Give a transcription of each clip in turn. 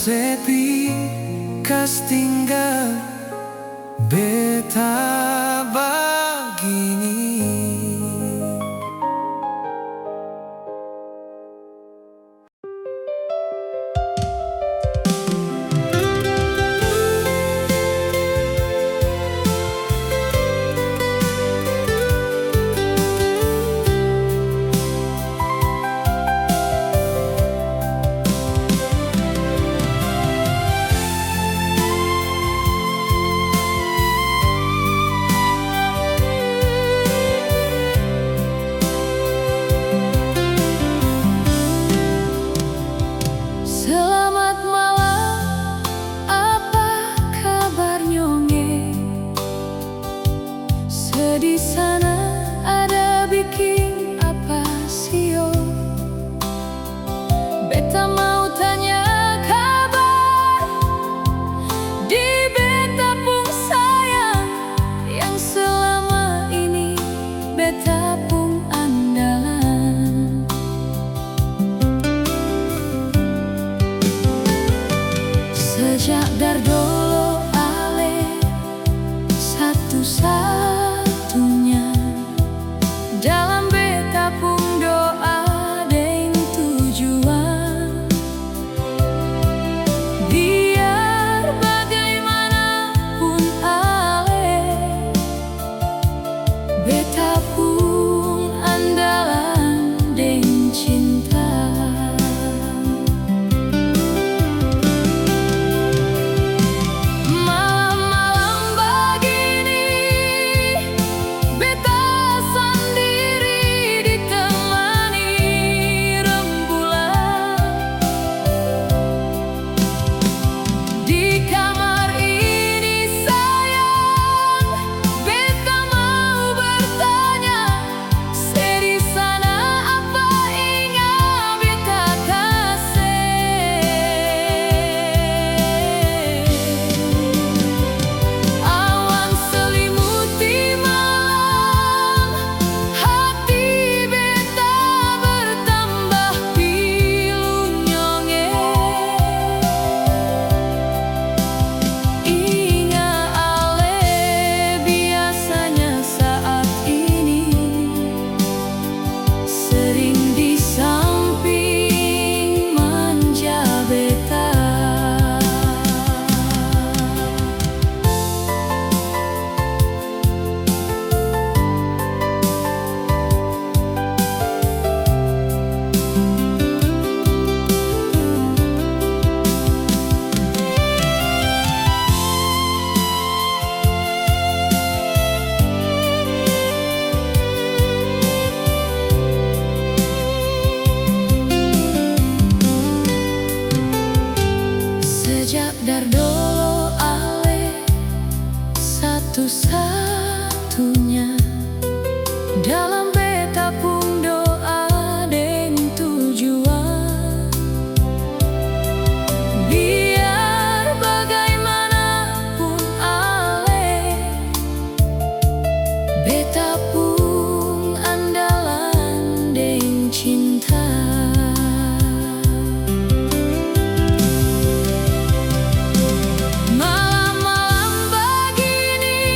sepi kas tinggal beta begini. Di sana ada bikin apa sio? Beta mau tanya kabar di beta pung sayang yang selama ini beta pung andalan. Sejak dari dulu ale satu-satunya dalam beta pung doa deng tujuan, biar bagaimanapun ale beta pung andalan deng cinta. Malam-malam begini beta dari dulu ale satu-satunya dalam beta pung doa deng tujuan, biar bagaimanapun ale beta pung andalan deng cinta. Malam-malam begini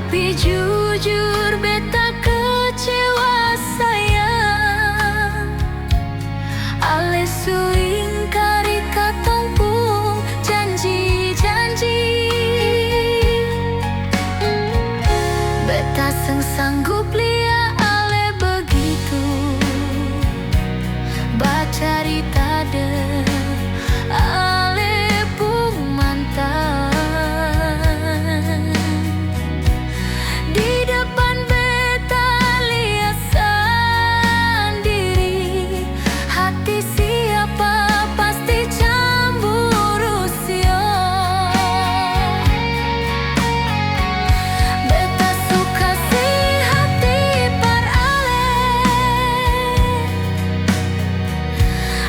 Tapi jujur beta kecewa sayang, ale su ingkari katong pung janji-janji. Beta seng sanggup lia ale begitu bacarita de ale pung mantan. Di depan beta lihat sendiri, hati siapa pasti cemburu sio. Beta suka si hati par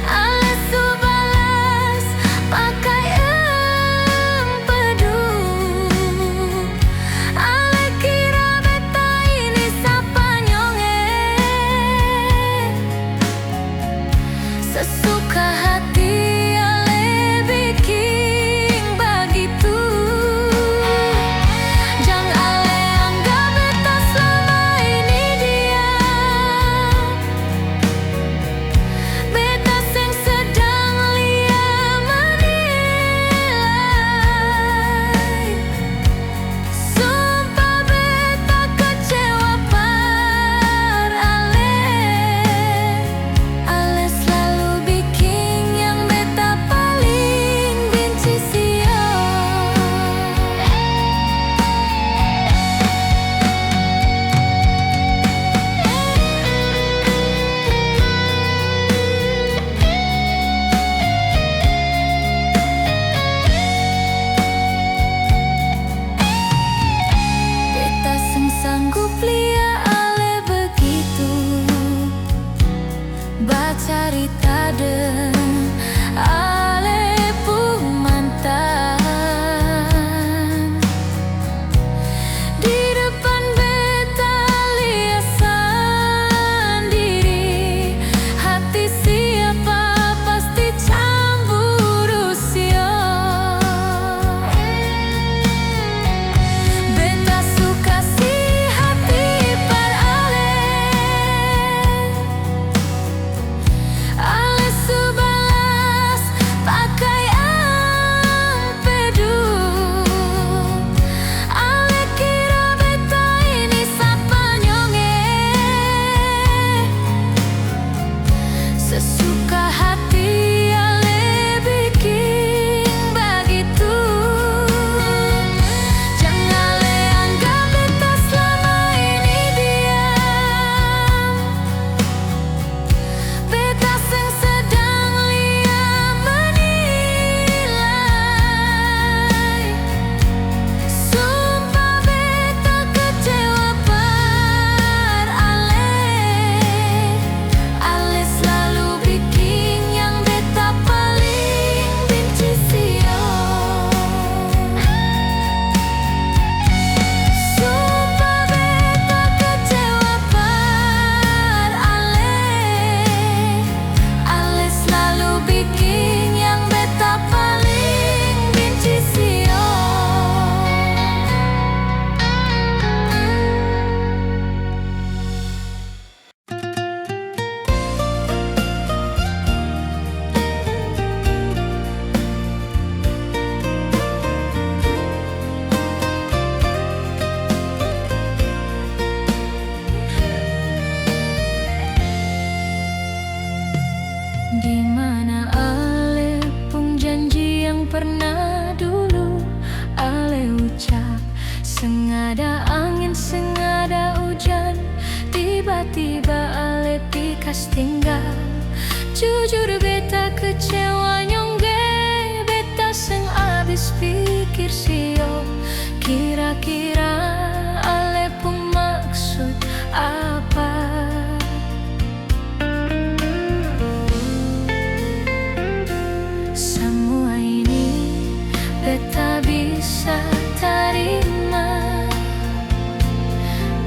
ale su balas pakai empedu. Ale kira beta ini sapa nyonge, sesuka hati ale bikin begitu. Jangan ale anggap beta selama ini diam. Beta seng sedang lia menilai. Sumpah beta kecewa par ale selalu bikin yang beta paling benci sio. Beta seng sanggup lia ale begitu bacarita de ale pung mantan. Di depan beta lihat sendiri, hati siapa pasti cemburu sio. Beta suka si hati par ale su balas pakai empedu. Ale kira beta ini sapa nyonge, sesuka hati ale bikin begitu. Jangan ale anggap beta selama ini diam. Beta seng sedang lia menilai. Sumpah beta kecewa par ale selalu bikin yang beta paling benci sio. Sumpah beta kecewa par ale selalu bikin yang beta paling benci sio. Di mana ale pung janji yang pernah dulu ale ucap, sengada angin sengada hujan, tiba-tiba ale pikas tinggal. Jujur beta kecewa nyongge, beta seng abis pikir sio. Kira-kira ale pung maksud apa? Semua ini beta bisa terima,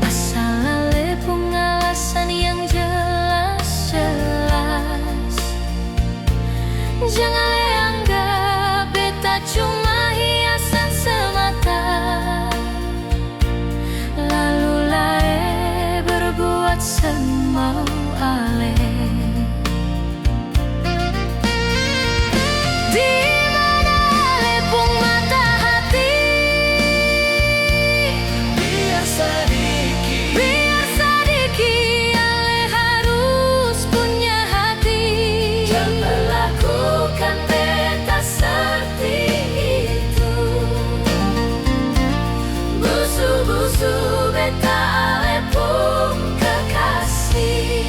asal ale pung alasan yang jelas-jelas. Jangan ale anggap beta cuma hiasan semata. semau ale. Di mana lepung mata hati, biar sedikit ale harus punya hati. jangan Lakukan beta seperti itu. Busu-busu beta ale pun kekasih.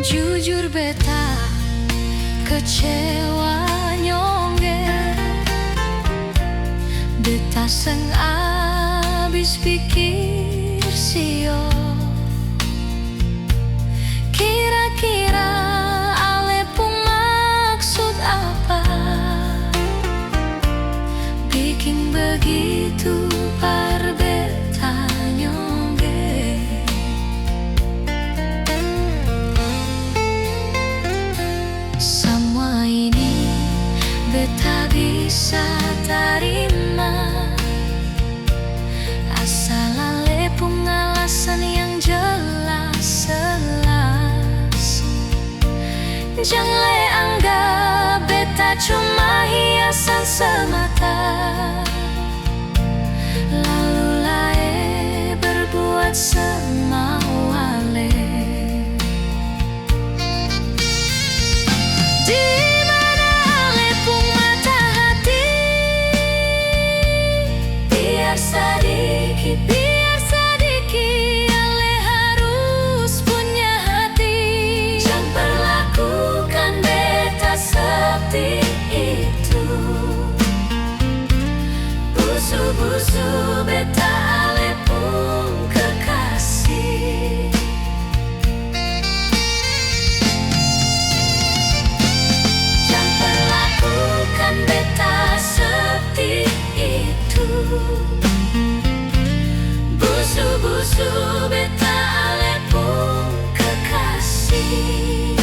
Jujur beta kecewa nyongge, beta seng abis pikir sio. Kira-kira ale pun maksud apa bikin begitu par beta nyongge. Semua ini beta bisa terima, asal ale pun alasan yang jelas. Jangan anggap beta cuma hiasan semata, lalu lae berbuat semau ale. Di mana ale pun mata hati, biar sedikit ale harus punya hati. Jangan perlakukan beta seperti itu. Busu-busu beta ale pun kekasih. Jangan perlakukan beta seperti itu. Busu-busu beta ale pun kekasih.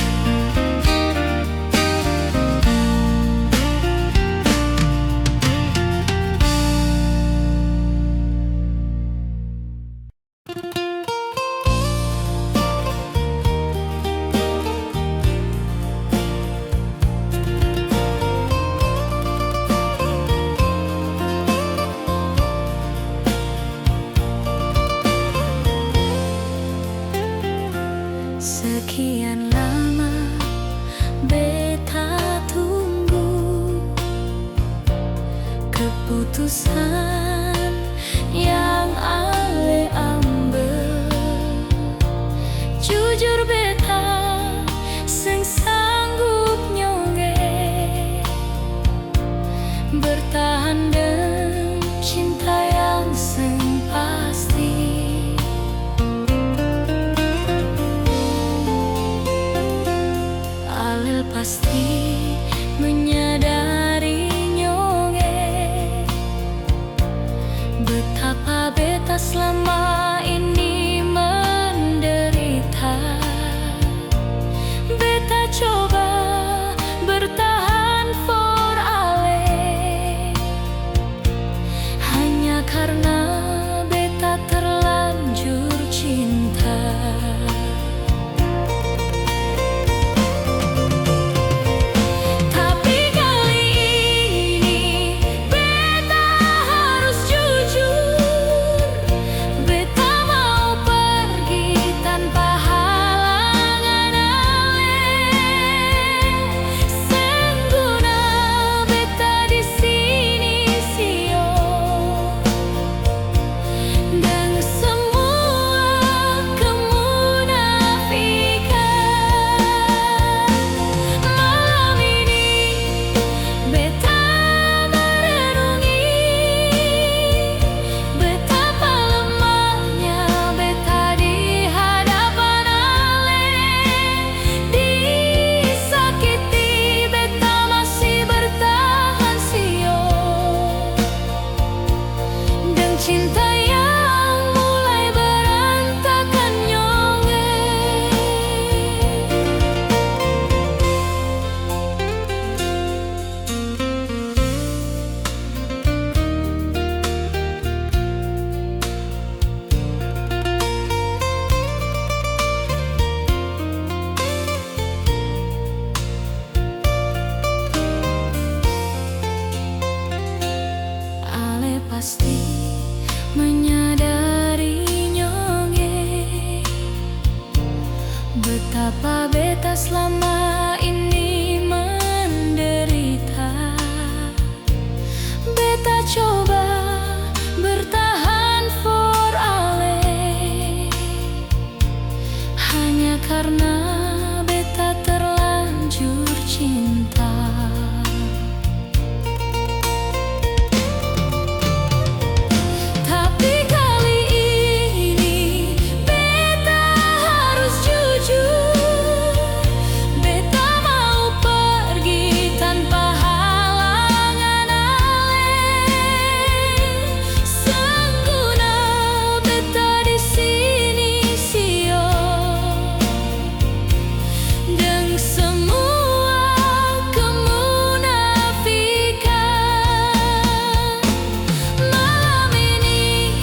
Sekian lama beta tunggu keputusan yang ale ambil. Jujur beta seng sanggup nyongge, bertahan dengan cinta yang seng pasti. Ale pasti menyadari nyongge, Betapa beta selama ini menderita. Beta coba bertahan for ale, hanya karena beta terlanjur cinta. Tapi kali ini beta harus jujur. Beta mau pergi tanpa halangan ale. Sengguna beta di sini sio, deng semua kemunafikan. Malam ini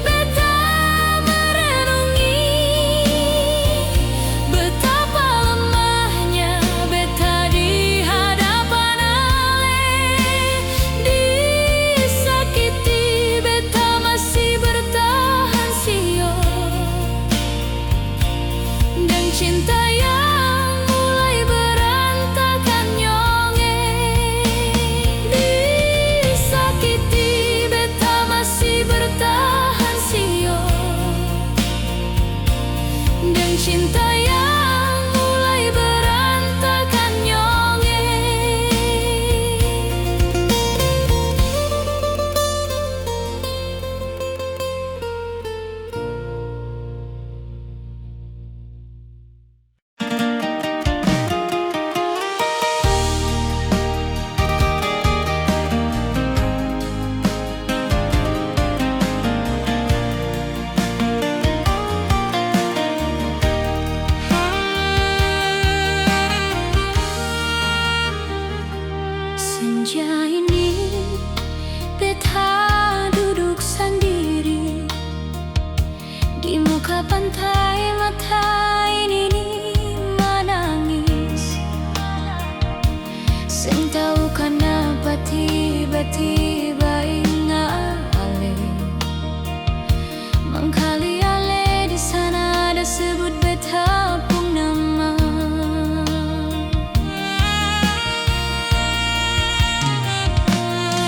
beta merenungi betapa lemahnya beta di hadapan ale. Disakiti beta masih bertahan sio, dan cinta yang mulai berantakan nyonge. Disakiti beta masih bertahan sio, dan cinta yang mulai berantakan nyonge. Senja ini beta duduk sendiri di muka pantai, mata ini menangis. Seng tahu kenapa tiba-tiba ingat ale. Mangkali ale di sana ada sebut beta pun nama.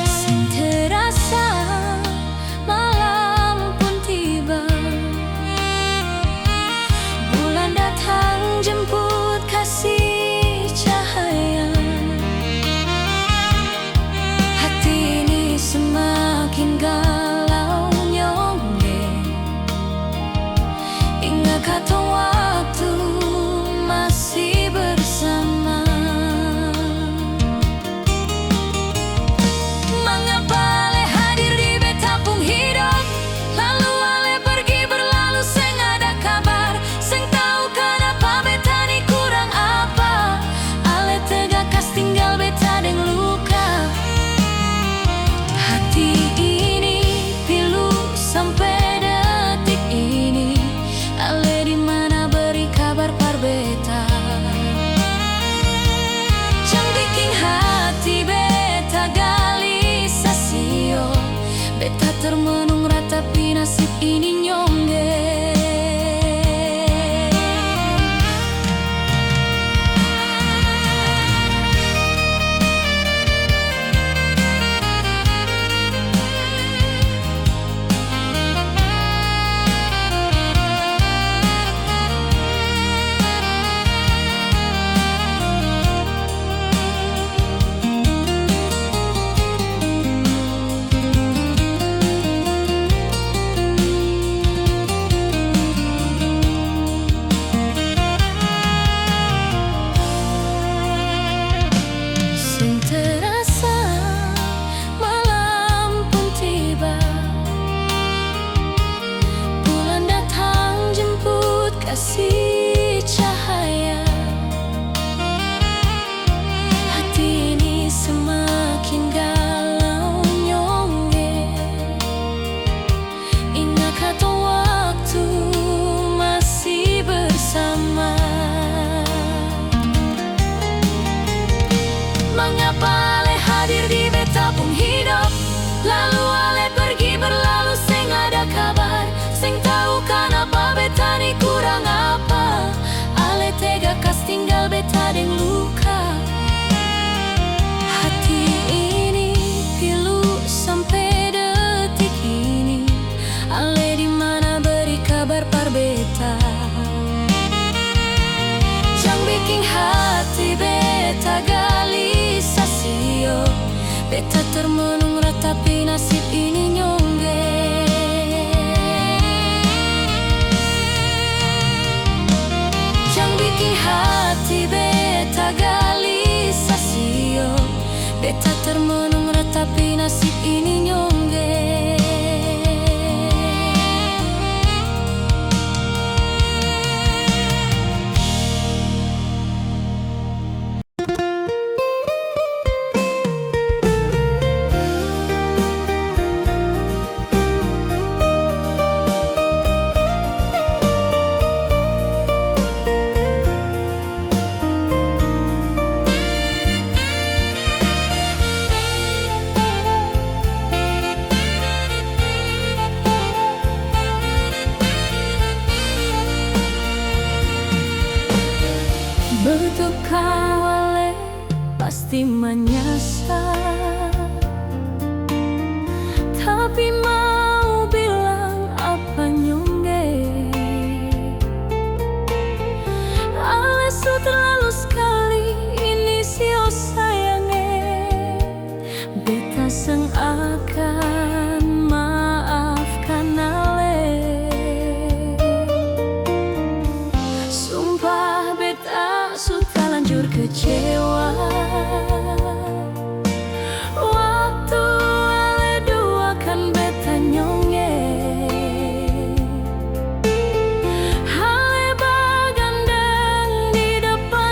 Seng terasa malam pun tiba, bulan datang jemput kasih cahaya. Hati ini semakin galau nyonge, ingat kata waktu masih bersama. Mengapa ale hadir di beta pung hidup, lalu ale pergi berlalu seng ada kabar. Seng tahu kenapa beta ni kurang apa. Ale tegakas tinggal beta deng luka. Hati ini pilu sampai detik ini. Ale di mana beri kabar par beta. Jang bikin hati beta gelisah sio. Beta termenung ratapi nasib ini nyonge. Seng terasa malam pun tiba, bulan datang jemput kasih cahaya. Hati ini semakin galau nyonge, ingat kata waktu masih bersama. Mengapa ale hadir di beta pung hidup, lalu ale pergi berlalu seng ada kabar. Seng tahu kenapa beta ni kurang apa. bikin hati beta gelisah sio. Beta termenung ratapi nasib ini nyongge. Jangan bikin hati beta gelisah sio. Beta termenung ratapi nasib ini nyongge. Bertukar wale pasti menyasar, tapi mau bilang apa nyongge. Alesu terlalu sekali ini sio sayange. Beta seng akan maafkan ale. Sumpah beta sudah lanjur kecewa. Waktu ale duakan beta nyongge. Ale bagandang di depan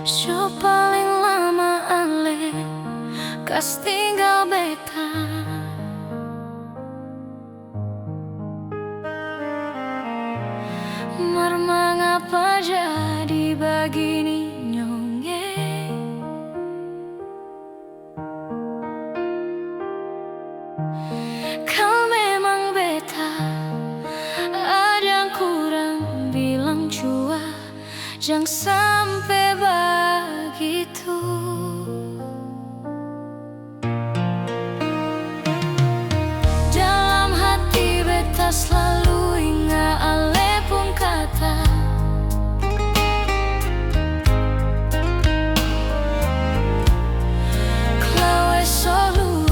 Jo paling lama ale kas tinggal beta. Mar mengapa jadi begini nyonge? Kau memang beta, ada yang kurang bilang jua, jangan sampai begitu. Dalam hati beta selalu ingat ale pun kata, kalau solu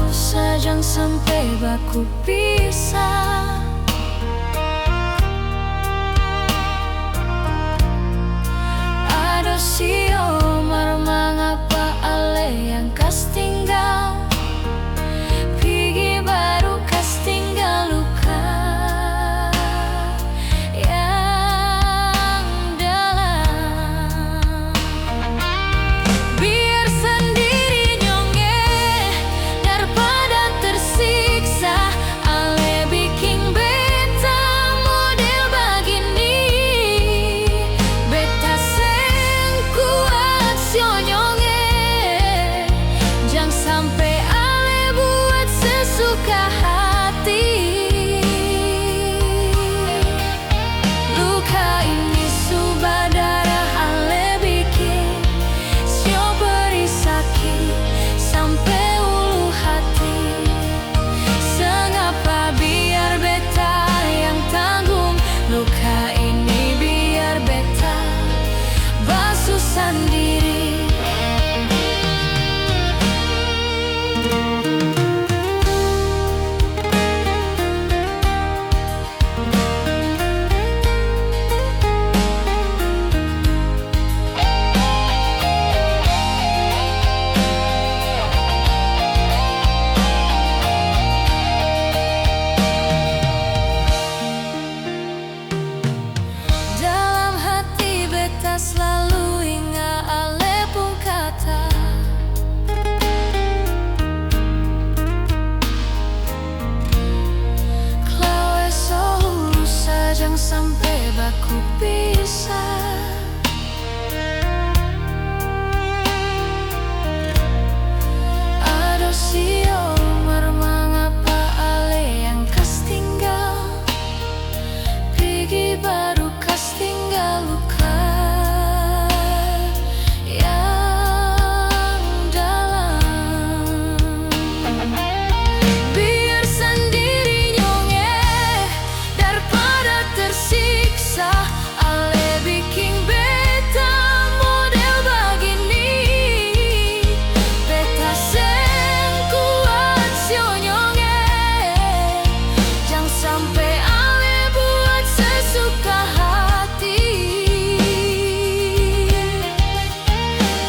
jangan sampai baku pisah. Sio mar mengapa ale yang kas tinggal, pergi baru kas tinggal luka yang dalam. Biar sendiri nyonge daripada tersiksa, ale bikin beta model begini. Beta kuat sio nyonge, jangan sampai ale buat sesuka hati. Luka ini subah darah ale bikin sio beri sakit sampai ulu hati. Sengapa biar beta yang tanggung luka ini, biar beta basuh sendiri. Dalam hati beta selalu ingat ale pun kata, kalau esok lusa jangan sampai baku pisah. Aduh sio mar mengapa ale yang kas tinggal, pergi baru kas tinggal luka yang dalam. Biar sendiri nyonge daripada tersiksa, ale bikin beta model begini. Beta sen kuat sio nyonge, jangan sampai ale buat sesuka hati.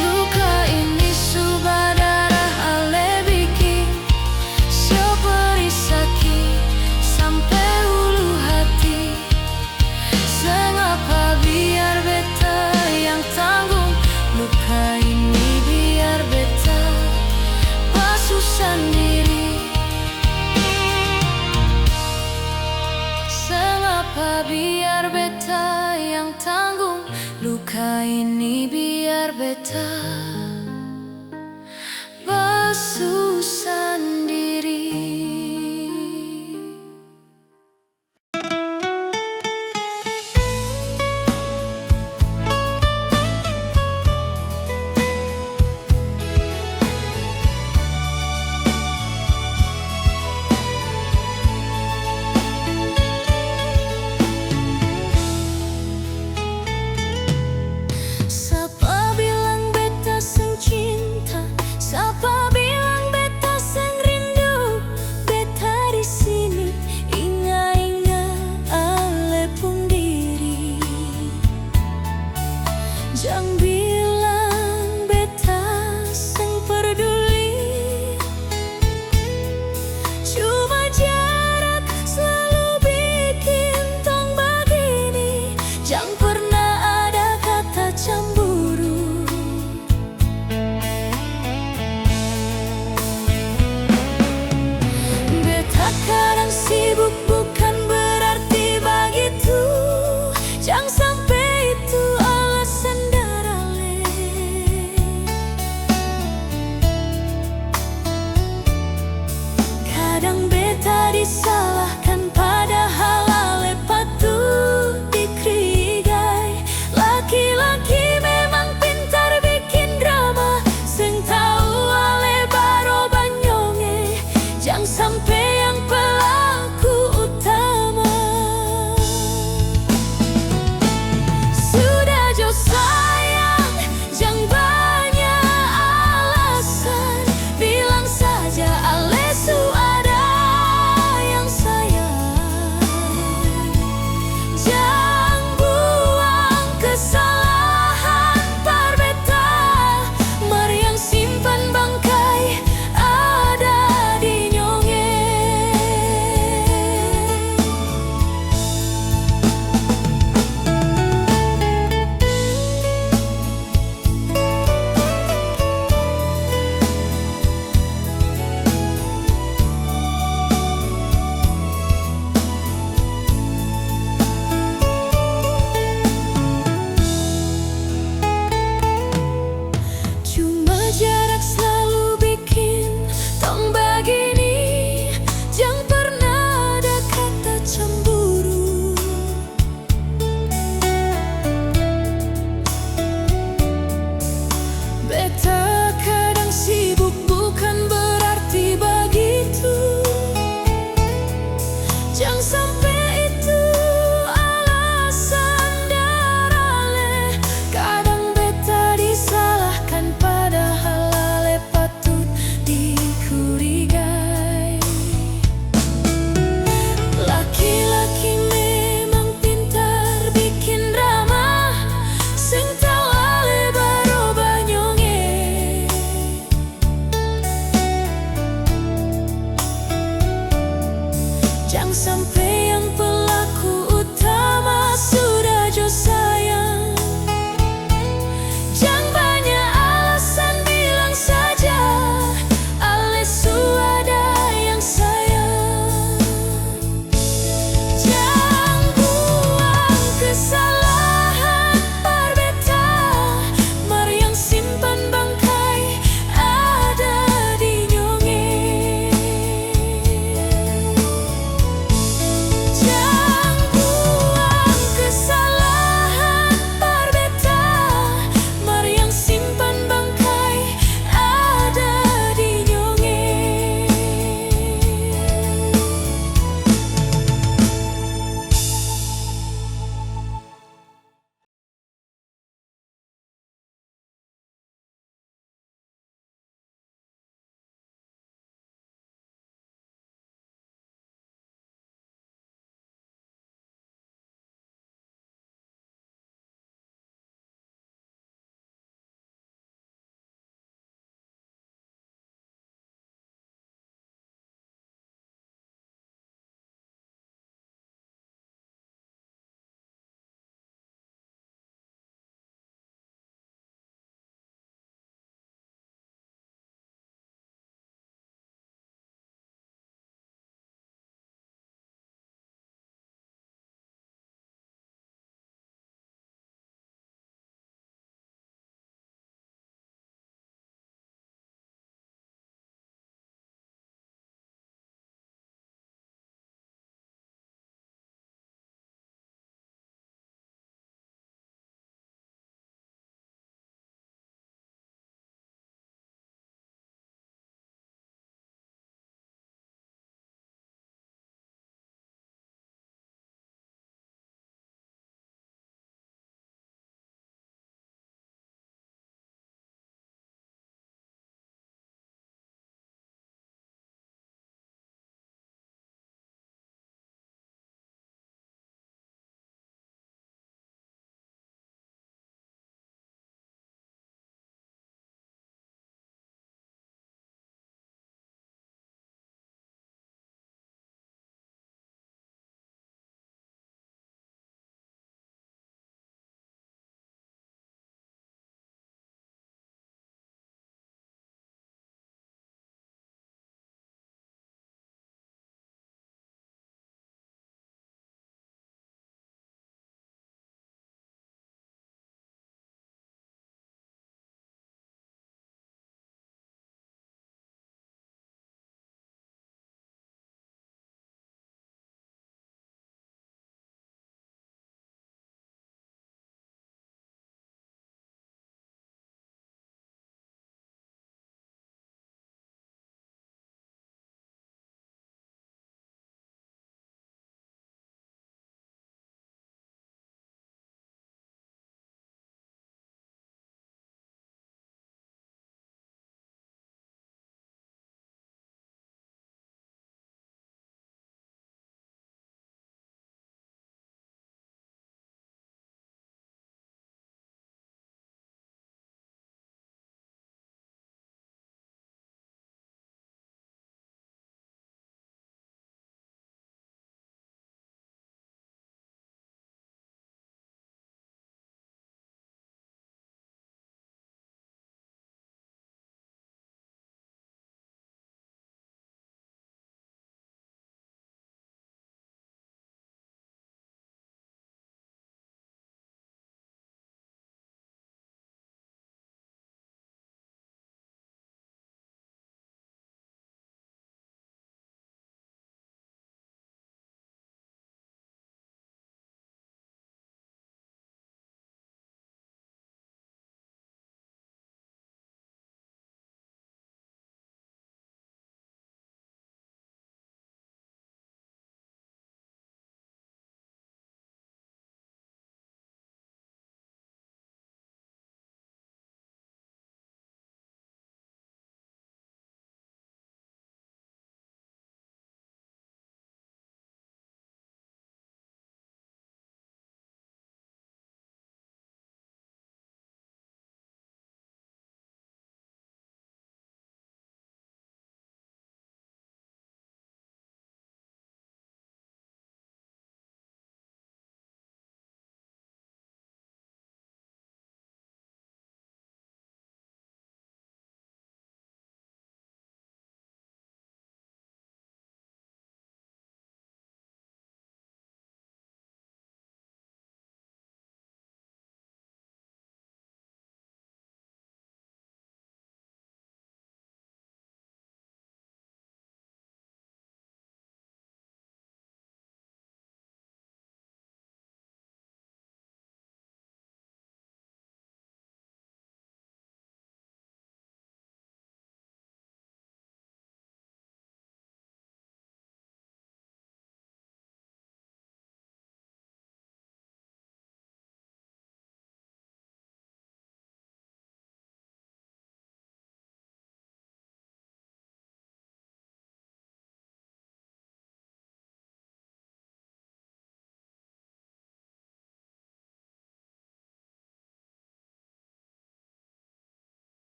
Luka ini subah darah ale bikin sio beri sakit sampai ulu hati. Sengapa biar beta yang tanggung luka ini, biar beta basuh sendiri. Sengapa biar beta yang tanggung luka ini, biar beta basuh sendiri. Siapa bilang beta seng cinta, siapa bilang beta seng rindu. Beta di sini ingat-ingat ale pun diri. Jangan